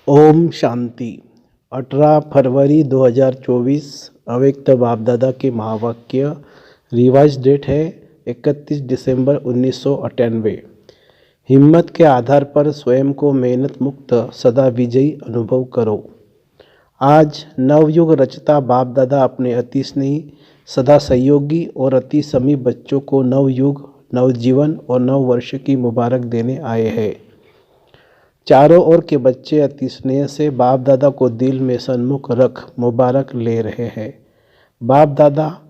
ओम शांति। 18 फरवरी 2024 अव्यक्त बाप दादा के महावाक्य। रिवाइज डेट है 31 दिसंबर 1998। हिम्मत के आधार पर स्वयं को मेहनत मुक्त सदा विजयी अनुभव करो। आज नवयुग रचता बाप दादा अपने अति स्नेही, सदा सहयोगी और अति समीप बच्चों को नवयुग, नवजीवन और नव वर्ष की मुबारक देने आए हैं। चारों ओर के बच्चे अति स्नेह से बाप दादा को दिल में सन्मुख रख मुबारक ले रहे हैं। बाप दादा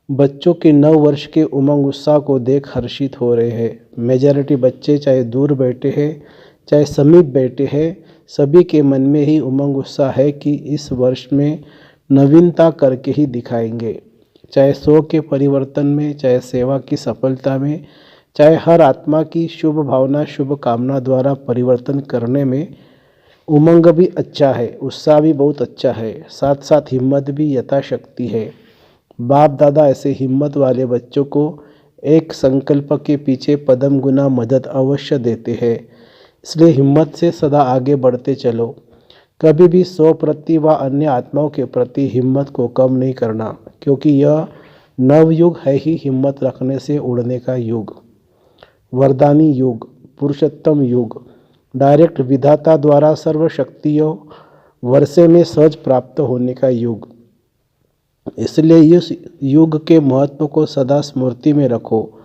बच्चों के नव वर्ष के उमंग उत्साह को देख हर्षित हो रहे हैं। मेजॉरिटी बच्चे चाहे दूर बैठे हैं चाहे समीप बैठे हैं, सभी के मन में ही उमंग उत्साह है कि इस वर्ष में नवीनता करके ही दिखाएंगे। चाहे शोक के परिवर्तन में, चाहे सेवा की सफलता में, चाहे हर आत्मा की शुभ भावना शुभ कामना द्वारा परिवर्तन करने में उमंग भी अच्छा है, उत्साह भी बहुत अच्छा है, साथ साथ हिम्मत भी यथाशक्ति है। बाप दादा ऐसे हिम्मत वाले बच्चों को एक संकल्प के पीछे पदम गुना मदद अवश्य देते हैं। इसलिए हिम्मत से सदा आगे बढ़ते चलो। कभी भी स्व प्रति व अन्य आत्माओं के प्रति हिम्मत को कम नहीं करना, क्योंकि यह नवयुग है ही हिम्मत रखने से उड़ने का युग। वरदानी युग, पुरुषोत्तम युग, डायरेक्ट विधाता द्वारा सर्वशक्तियों वर्षे में सहज प्राप्त होने का युग। इसलिए इस युग के महत्व को सदा स्मृति में रखो।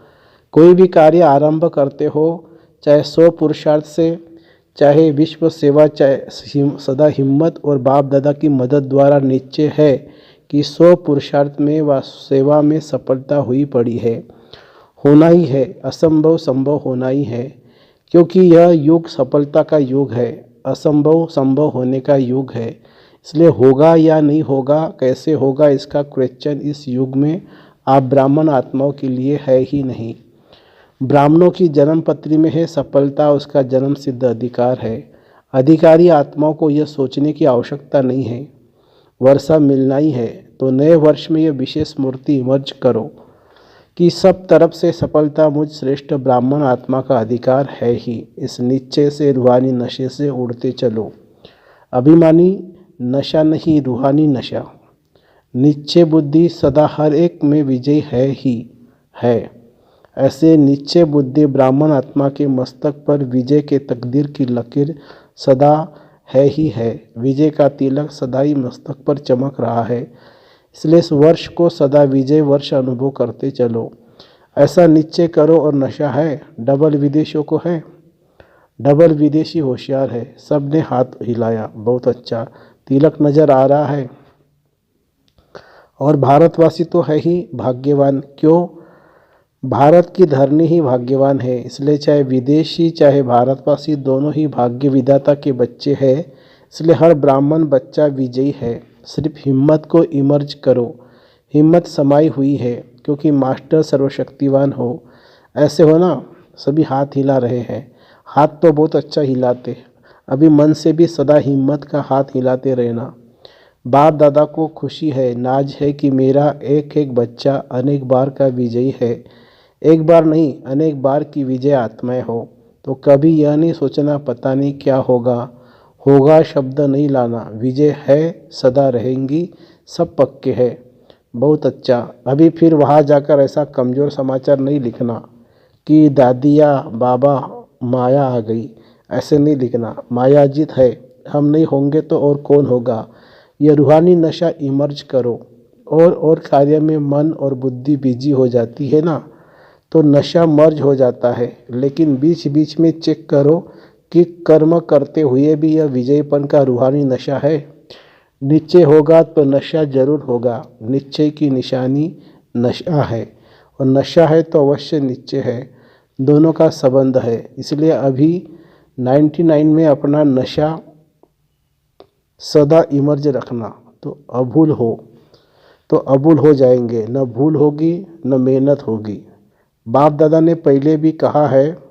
कोई भी कार्य आरंभ करते हो, चाहे 100 पुरुषार्थ से, चाहे विश्व सेवा, चाहे सदा हिम्मत और बाप दादा की मदद द्वारा निश्चय है कि 100 पुरुषार्थ में व सेवा में सफलता हुई पड़ी है, होना ही है, असंभव संभव होना ही है, क्योंकि यह युग सफलता का युग है, असंभव संभव होने का युग है। इसलिए होगा या नहीं होगा, कैसे होगा, इसका क्वेश्चन इस युग में आप ब्राह्मण आत्माओं के लिए है ही नहीं। ब्राह्मणों की जन्म पत्री में है सफलता, उसका जन्म सिद्ध अधिकार है। अधिकारी आत्माओं को यह सोचने की आवश्यकता नहीं है, वर्षा मिलना ही है। तो नए वर्ष में यह विशेष मूर्ति इमर्ज करो कि सब तरफ से सफलता मुझ श्रेष्ठ ब्राह्मण आत्मा का अधिकार है ही। इस निश्चय से रूहानी नशे से उड़ते चलो। अभिमानी नशा नहीं, रूहानी नशा। निश्चय बुद्धि सदा हर एक में विजय है ही है। ऐसे निश्चय बुद्धि ब्राह्मण आत्मा के मस्तक पर विजय के तकदीर की लकीर सदा है ही है। विजय का तिलक सदा ही मस्तक पर चमक रहा है। इसलिए इस वर्ष को सदा विजय वर्ष अनुभव करते चलो। ऐसा निश्चय करो। और नशा है, डबल विदेशियों को है, डबल विदेशी होशियार है। सब ने हाथ हिलाया, बहुत अच्छा। तिलक नजर आ रहा है। और भारतवासी तो है ही भाग्यवान। क्यों? भारत की धरनी ही भाग्यवान है। इसलिए चाहे विदेशी चाहे भारतवासी दोनों ही भाग्य विधाता के बच्चे हैं। इसलिए हर ब्राह्मण बच्चा विजयी है। सिर्फ हिम्मत को इमर्ज करो। हिम्मत समाई हुई है, क्योंकि मास्टर सर्वशक्तिवान हो। ऐसे हो ना, सभी हाथ हिला रहे हैं। हाथ तो बहुत अच्छा हिलाते, अभी मन से भी सदा हिम्मत का हाथ हिलाते रहना। बाप दादा को खुशी है, नाज है कि मेरा एक एक बच्चा अनेक बार का विजयी है। एक बार नहीं, अनेक बार की विजय आत्माएं हो। तो कभी यह नहीं सोचना पता नहीं क्या होगा। होगा शब्द नहीं लाना। विजय है, सदा रहेंगी, सब पक्के है। बहुत अच्छा। अभी फिर वहाँ जाकर ऐसा कमज़ोर समाचार नहीं लिखना कि दादी या बाबा माया आ गई, ऐसे नहीं लिखना। माया जीत है, हम नहीं होंगे तो और कौन होगा। यह रूहानी नशा इमर्ज करो। और कार्य में मन और बुद्धि बिजी हो जाती है ना, तो नशा मर्ज हो जाता है। लेकिन बीच बीच में चेक करो कि कर्म करते हुए भी यह विजयपन का रूहानी नशा है। निश्चय होगा तो नशा जरूर होगा। निश्चय की निशानी नशा है, और नशा है तो अवश्य निश्चय है। दोनों का संबंध है। इसलिए अभी 99 में अपना नशा सदा इमर्ज रखना। तो अभूल हो जाएंगे। न भूल होगी न मेहनत होगी। बाप दादा ने पहले भी कहा है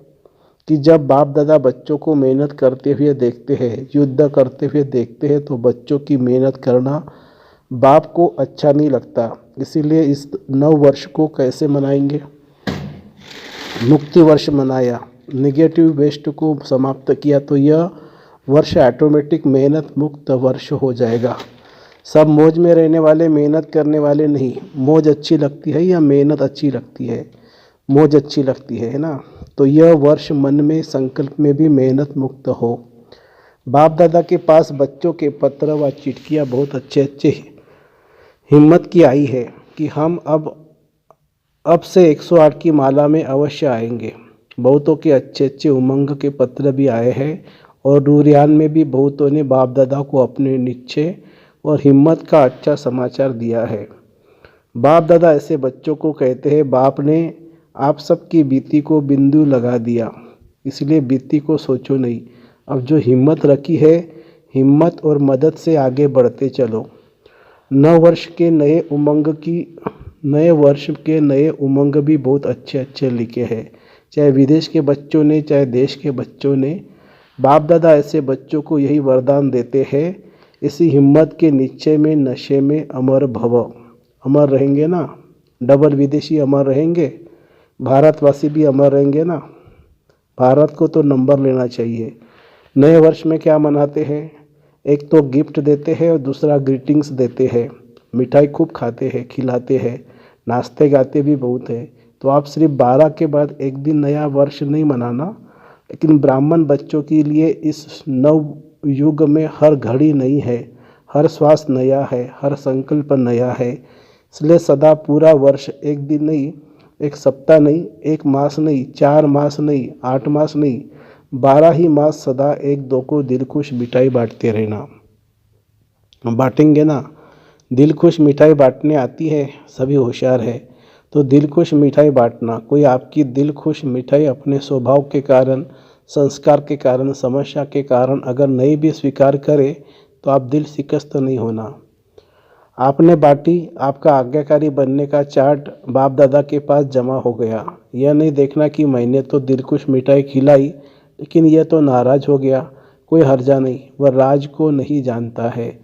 कि जब बाप दादा बच्चों को मेहनत करते हुए देखते हैं, युद्ध करते हुए देखते हैं, तो बच्चों की मेहनत करना बाप को अच्छा नहीं लगता। इसीलिए इस नव वर्ष को कैसे मनाएंगे? मुक्ति वर्ष मनाया, नेगेटिव वेस्ट को समाप्त किया। तो यह वर्ष ऑटोमेटिक मेहनत मुक्त वर्ष हो जाएगा। सब मौज में रहने वाले, मेहनत करने वाले नहीं। मौज अच्छी लगती है या मेहनत अच्छी लगती है? मौज अच्छी लगती है ना। तो यह वर्ष मन में संकल्प में भी मेहनत मुक्त हो। बाप दादा के पास बच्चों के पत्र व चिट्ठियाँ बहुत अच्छे अच्छे हिम्मत की आई है कि हम अब से 108 की माला में अवश्य आएंगे। बहुतों के अच्छे अच्छे उमंग के पत्र भी आए हैं और रूरियान में भी बहुतों ने बाप दादा को अपने निश्चय और हिम्मत का अच्छा समाचार दिया है। बाप दादा ऐसे बच्चों को कहते हैं, बाप ने आप सबकी बीती को बिंदु लगा दिया, इसलिए बीती को सोचो नहीं। अब जो हिम्मत रखी है, हिम्मत और मदद से आगे बढ़ते चलो। नए वर्ष के नए उमंग भी बहुत अच्छे अच्छे लिखे हैं, चाहे विदेश के बच्चों ने चाहे देश के बच्चों ने। बाप दादा ऐसे बच्चों को यही वरदान देते हैं, इसी हिम्मत के निश्चय में नशे में अमर भव। अमर रहेंगे ना, डबल विदेशी अमर रहेंगे, भारतवासी भी अमर रहेंगे ना। भारत को तो नंबर लेना चाहिए। नए वर्ष में क्या मनाते हैं? एक तो गिफ्ट देते हैं और दूसरा ग्रीटिंग्स देते हैं। मिठाई खूब खाते हैं, खिलाते हैं, नाचते गाते भी बहुत है। तो आप सिर्फ 12 के बाद एक दिन नया वर्ष नहीं मनाना, लेकिन ब्राह्मण बच्चों के लिए इस नव युग में हर घड़ी नई है, हर श्वास नया है, हर संकल्प नया है। इसलिए सदा पूरा वर्ष एक दिन नहीं, एक सप्ताह नहीं, एक मास नहीं, 4 मास नहीं, 8 मास नहीं, 12 ही मास सदा एक दो को दिल खुश मिठाई बांटते रहना। बांटेंगे ना। दिल खुश मिठाई बांटने आती है, सभी होशियार है। तो दिल खुश मिठाई बांटना। कोई आपकी दिल खुश मिठाई अपने स्वभाव के कारण, संस्कार के कारण, समस्या के कारण अगर नहीं भी स्वीकार करे तो आप दिल शिकस्त नहीं होना। आपने बांटी, आपका आज्ञाकारी बनने का चार्ट बाप दादा के पास जमा हो गया। यह नहीं देखना कि मैंने तो दिल खुश मिठाई खिलाई लेकिन यह तो नाराज हो गया। कोई हर्जा नहीं, वह राज को नहीं जानता है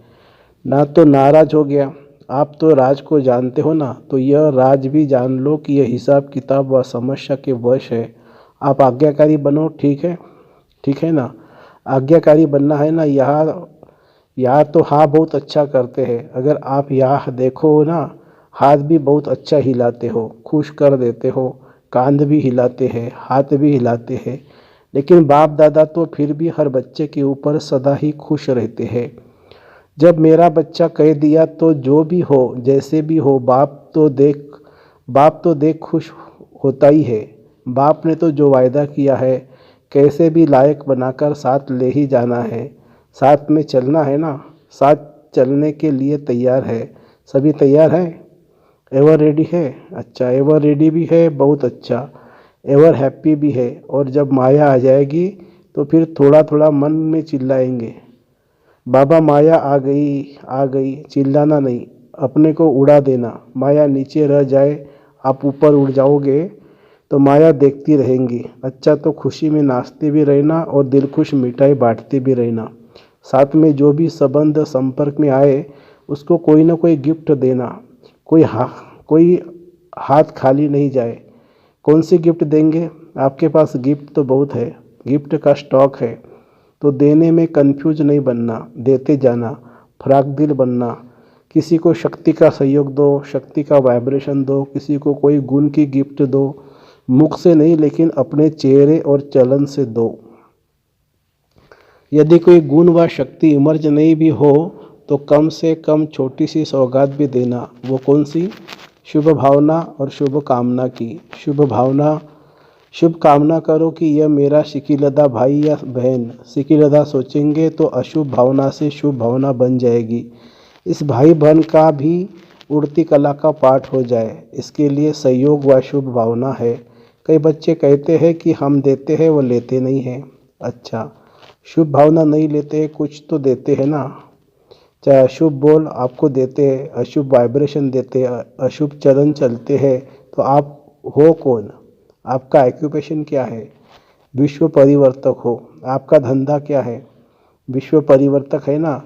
ना, तो नाराज हो गया। आप तो राज को जानते हो ना, तो यह राज भी जान लो कि यह हिसाब किताब व समस्या के वश है। आप आज्ञाकारी बनो, ठीक है ना। आज्ञाकारी बनना है ना। यहाँ तो हाँ बहुत अच्छा करते हैं। अगर आप यहाँ देखो ना, हाथ भी बहुत अच्छा हिलाते हो, खुश कर देते हो, कांध भी हिलाते हैं, हाथ भी हिलाते हैं। लेकिन बाप दादा तो फिर भी हर बच्चे के ऊपर सदा ही खुश रहते हैं। जब मेरा बच्चा कह दिया तो जो भी हो, जैसे भी हो, बाप तो देख खुश होता ही है। बाप ने तो जो वायदा किया है, कैसे भी लायक बनाकर साथ ले ही जाना है, साथ में चलना है ना। साथ चलने के लिए तैयार है। सभी तैयार हैं? एवर रेडी है? अच्छा, एवर रेडी भी है, बहुत अच्छा। एवर हैप्पी भी है। और जब माया आ जाएगी तो फिर थोड़ा थोड़ा मन में चिल्लाएंगे, बाबा माया आ गई। चिल्लाना नहीं, अपने को उड़ा देना। माया नीचे रह जाए, आप ऊपर उड़ जाओगे तो माया देखती रहेंगी। अच्छा, तो खुशी में नाचते भी रहना और दिल खुश मिठाई बांटते भी रहना। साथ में जो भी संबंध संपर्क में आए उसको कोई ना कोई गिफ्ट देना। कोई हाथ खाली नहीं जाए। कौन सी गिफ्ट देंगे? आपके पास गिफ्ट तो बहुत है, गिफ्ट का स्टॉक है। तो देने में कंफ्यूज नहीं बनना, देते जाना, फराक दिल बनना। किसी को शक्ति का सहयोग दो, शक्ति का वाइब्रेशन दो, किसी को कोई गुण की गिफ्ट दो। मुख से नहीं लेकिन अपने चेहरे और चलन से दो। यदि कोई गुण व शक्ति इमर्ज नहीं भी हो तो कम से कम छोटी सी सौगात भी देना। वो कौन सी? शुभ भावना और शुभ कामना की। शुभ कामना करो कि यह मेरा शिकीलदा भाई या बहन। शिकीलदा सोचेंगे तो अशुभ भावना से शुभ भावना बन जाएगी। इस भाई बहन का भी उड़ती कला का पाठ हो जाए, इसके लिए सहयोग व शुभ भावना है। कई बच्चे कहते हैं कि हम देते हैं वो लेते नहीं हैं। अच्छा, शुभ भावना नहीं लेते, कुछ तो देते हैं ना। चाहे अशुभ बोल आपको देते हैं, अशुभ वाइब्रेशन देते हैं, अशुभ चलन चलते हैं, तो आप हो कौन? आपका ऑक्यूपेशन क्या है? विश्व परिवर्तक हो। आपका धंधा क्या है? विश्व परिवर्तक है ना।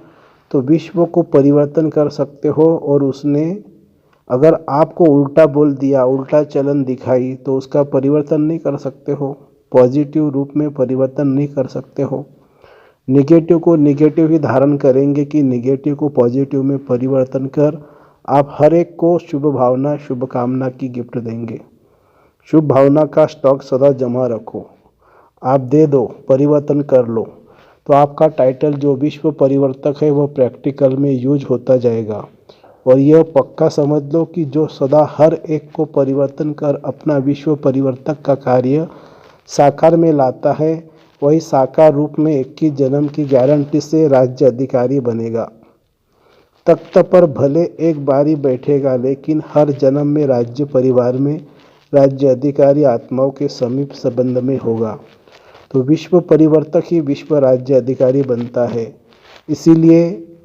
तो विश्व को परिवर्तन कर सकते हो। और उसने अगर आपको उल्टा बोल दिया, उल्टा चलन दिखाई, तो उसका परिवर्तन नहीं कर सकते हो, पॉजिटिव रूप में परिवर्तन नहीं कर सकते हो। निगेटिव को निगेटिव ही धारण करेंगे कि निगेटिव को पॉजिटिव में परिवर्तन कर आप हर एक को शुभ भावना शुभकामना की गिफ्ट देंगे। शुभ भावना का स्टॉक सदा जमा रखो, आप दे दो, परिवर्तन कर लो, तो आपका टाइटल जो विश्व परिवर्तक है वह प्रैक्टिकल में यूज होता जाएगा। और यह पक्का समझ लो कि जो सदा हर एक को परिवर्तन कर अपना विश्व परिवर्तक का कार्य साकार में लाता है वही साकार रूप में 21 जन्म की गारंटी से राज्य अधिकारी बनेगा। तख्त पर भले एक बारी बैठेगा लेकिन हर जन्म में राज्य परिवार में राज्य अधिकारी आत्माओं के समीप संबंध में होगा। तो विश्व परिवर्तक ही विश्व राज्य अधिकारी बनता है। इसीलिए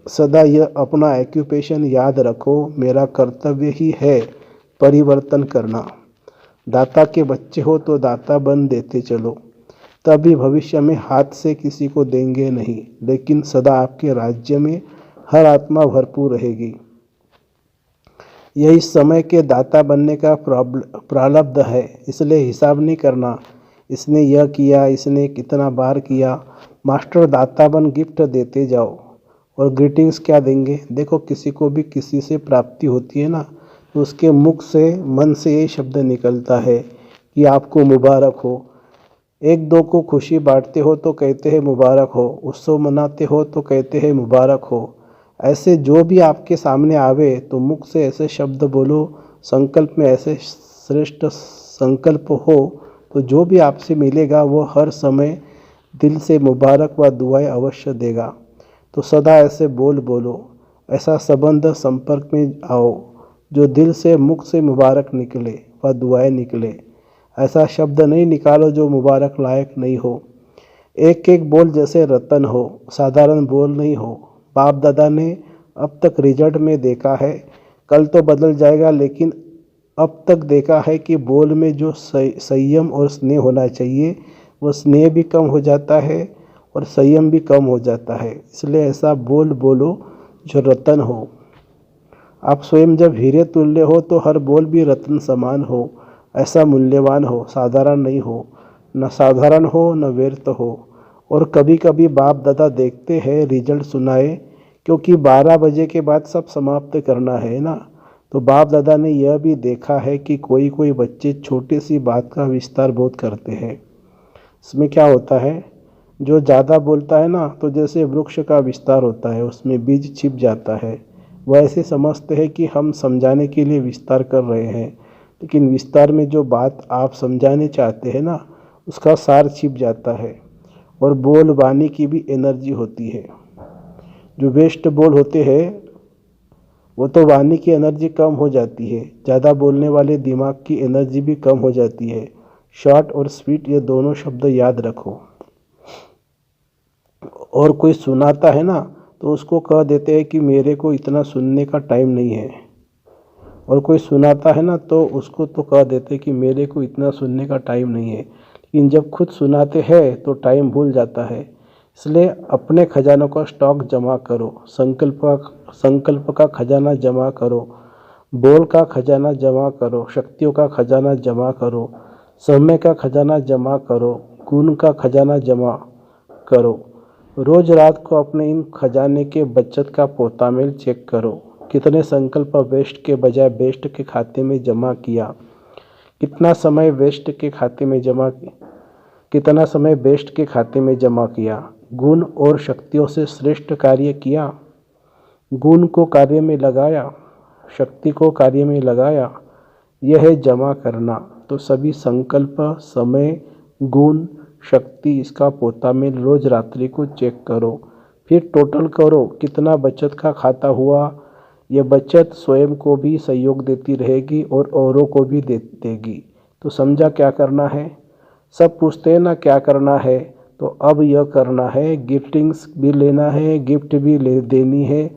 सदा यह अपना एक्यूपेशन याद रखो, मेरा कर्तव्य ही है परिवर्तन करना। दाता के बच्चे हो तो दाता बन देते चलो, तभी भविष्य में हाथ से किसी को देंगे नहीं, लेकिन सदा आपके राज्य में हर आत्मा भरपूर रहेगी। यही समय के दाता बनने का प्रारब्ध है, इसलिए हिसाब नहीं करना इसने यह किया, इसने कितना बार किया। मास्टर दाता बन गिफ्ट देते जाओ। और ग्रीटिंग्स क्या देंगे? देखो, किसी को भी किसी से प्राप्ति होती है ना, तो उसके मुख से मन से ये शब्द निकलता है कि आपको मुबारक हो। एक दो को खुशी बांटते हो तो कहते हैं मुबारक हो, उत्सव मनाते हो तो कहते हैं मुबारक हो। ऐसे जो भी आपके सामने आवे तो मुख से ऐसे शब्द बोलो, संकल्प में ऐसे श्रेष्ठ संकल्प हो, तो जो भी आपसे मिलेगा वो हर समय दिल से मुबारक व दुआएं अवश्य देगा। तो सदा ऐसे बोलो, ऐसा संबंध संपर्क में आओ जो दिल से मुख से मुबारक निकले व दुआएं निकले। ऐसा शब्द नहीं निकालो जो मुबारक लायक नहीं हो। एक एक बोल जैसे रतन हो, साधारण बोल नहीं हो। बाप दादा ने अब तक रिजल्ट में देखा है, कल तो बदल जाएगा, लेकिन अब तक देखा है कि बोल में जो संयम और स्नेह होना चाहिए वो स्नेह भी कम हो जाता है और संयम भी कम हो जाता है। इसलिए ऐसा बोलो जो रतन हो। आप स्वयं जब हीरे तुल्य हो तो हर बोल भी रत्न समान हो, ऐसा मूल्यवान हो, साधारण नहीं हो, न साधारण हो न व्यर्थ हो। और कभी कभी बाप दादा देखते हैं रिजल्ट सुनाए, क्योंकि 12 बजे के बाद सब समाप्त करना है ना। तो बाप दादा ने यह भी देखा है कि कोई कोई बच्चे छोटी सी बात का विस्तार बहुत करते हैं। इसमें क्या होता है, जो ज़्यादा बोलता है ना, तो जैसे वृक्ष का विस्तार होता है उसमें बीज छिप जाता है, वह ऐसे समझते हैं कि हम समझाने के लिए विस्तार कर रहे हैं, लेकिन विस्तार में जो बात आप समझाने चाहते हैं ना उसका सार छिप जाता है। और बोल वाणी की भी एनर्जी होती है। जो वेस्ट बोल होते हैं वो तो वाणी की एनर्जी कम हो जाती है, ज़्यादा बोलने वाले दिमाग की एनर्जी भी कम हो जाती है। शॉर्ट और स्वीट ये दोनों शब्द याद रखो। और कोई सुनाता है ना तो उसको कह देते हैं कि मेरे को इतना सुनने का टाइम नहीं है। और कोई सुनाता है ना तो उसको तो कह देते हैं कि मेरे को इतना सुनने का टाइम नहीं है, लेकिन जब खुद सुनाते हैं तो टाइम भूल जाता है। इसलिए अपने खजानों का स्टॉक जमा करो, संकल्प का खजाना जमा करो, बोल का खजाना जमा करो, शक्तियों का खजाना जमा करो, समय का खजाना जमा करो, गुण का खजाना जमा करो। रोज रात को अपने इन खजाने के बचत का पोतामेल चेक करो। कितने संकल्प वेस्ट के बजाय बेस्ट के खाते में जमा किया, कितना समय वेस्ट के खाते में जमा किया, कितना समय बेस्ट के खाते में जमा किया। गुण और शक्तियों से श्रेष्ठ कार्य किया, गुण को कार्य में लगाया, शक्ति को कार्य में लगाया, यह है जमा करना। तो सभी संकल्प, समय, गुण, शक्ति, इसका पोता में रोज रात्रि को चेक करो, फिर टोटल करो कितना बचत का खाता हुआ। यह बचत स्वयं को भी सहयोग देती रहेगी और औरों को भी देगी। तो समझा क्या करना है? सब पूछते हैं ना क्या करना है, तो अब यह करना है, गिफ्टिंग्स भी लेना है, गिफ्ट भी देनी है,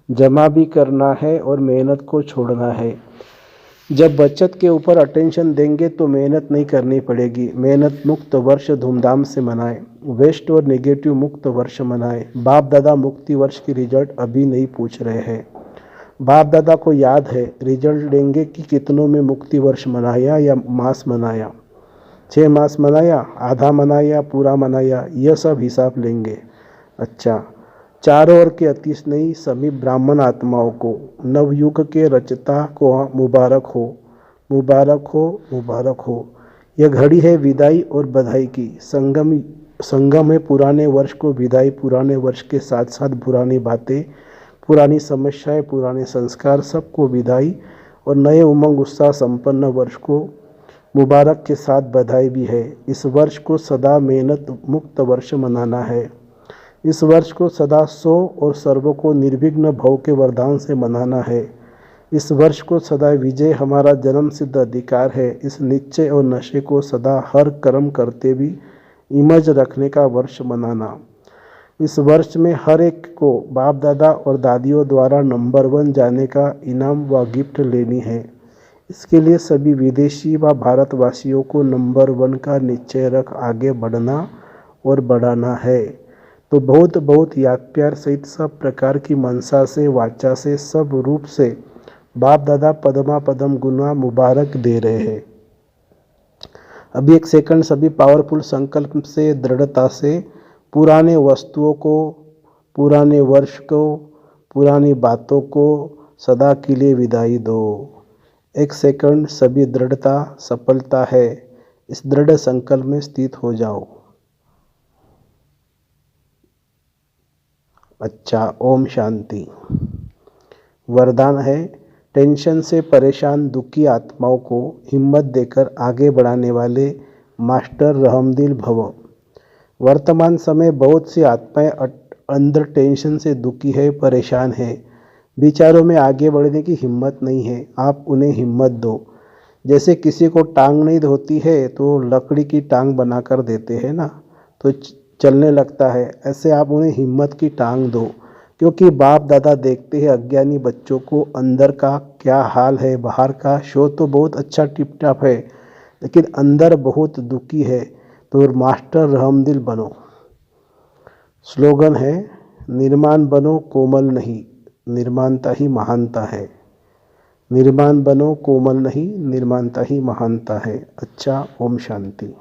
जमा भी करना है और मेहनत को छोड़ना है। जब बचत के ऊपर अटेंशन देंगे तो मेहनत नहीं करनी पड़ेगी। मेहनत मुक्त वर्ष धूमधाम से मनाएं, वेस्ट और नेगेटिव मुक्त वर्ष मनाएं। बाप दादा मुक्ति वर्ष की रिजल्ट अभी नहीं पूछ रहे हैं। बाप दादा को याद है रिजल्ट देंगे कि कितनों में मुक्ति वर्ष मनाया या मास मनाया, 6 मास मनाया, आधा मनाया, पूरा मनाया, यह सब हिसाब लेंगे। अच्छा, चारों ओर के अति स्नेही सभी ब्राह्मण आत्माओं को नवयुग के रचता को मुबारक हो, मुबारक हो, मुबारक हो। यह घड़ी है विदाई और बधाई की। संगम है पुराने वर्ष को विदाई, पुराने वर्ष के साथ साथ पुरानी बातें, पुरानी समस्याएं, पुराने संस्कार, सबको विदाई और नए उमंग उत्साह संपन्न वर्ष को मुबारक के साथ बधाई भी है। इस वर्ष को सदा मेहनत मुक्त वर्ष मनाना है। इस वर्ष को सदा सौ और सर्वों को निर्विघ्न भव के वरदान से मनाना है। इस वर्ष को सदा विजय हमारा जन्म सिद्ध अधिकार है। इस निश्चय और नशे को सदा हर कर्म करते भी इमज रखने का वर्ष मनाना। इस वर्ष में हर एक को बाप दादा और दादियों द्वारा नंबर 1 जाने का इनाम व गिफ्ट लेनी है। इसके लिए सभी विदेशी व भारतवासियों को नंबर 1 का निश्चय रख आगे बढ़ना और बढ़ाना है। तो बहुत बहुत याद प्यार सहित सब प्रकार की मनसा से, वाचा से, सब रूप से बाप दादा पदमा पदम गुना मुबारक दे रहे हैं। अभी एक सेकंड सभी पावरफुल संकल्प से, दृढ़ता से पुराने वस्तुओं को, पुराने वर्ष को, पुरानी बातों को सदा के लिए विदाई दो। एक सेकंड सभी दृढ़ता सफलता है, इस दृढ़ संकल्प में स्थित हो जाओ। अच्छा, ओम शांति। वरदान है, टेंशन से परेशान दुखी आत्माओं को हिम्मत देकर आगे बढ़ाने वाले मास्टर रहमदिल भव। वर्तमान समय बहुत सी आत्माएं अंदर टेंशन से दुखी है, परेशान है, विचारों में आगे बढ़ने की हिम्मत नहीं है। आप उन्हें हिम्मत दो। जैसे किसी को टांग नहीं होती है तो लकड़ी की टांग बनाकर देते हैं ना, तो चलने लगता है। ऐसे आप उन्हें हिम्मत की टांग दो, क्योंकि बाप दादा देखते हैं अज्ञानी बच्चों को अंदर का क्या हाल है। बाहर का शो तो बहुत अच्छा टिप टाप है, लेकिन अंदर बहुत दुखी है। तो मास्टर रहमदिल बनो। स्लोगन है, निर्माण बनो कोमल नहीं, निर्माणता ही महानता है। निर्माण बनो कोमल नहीं, निर्माणता ही महानता है। अच्छा, ओम शांति।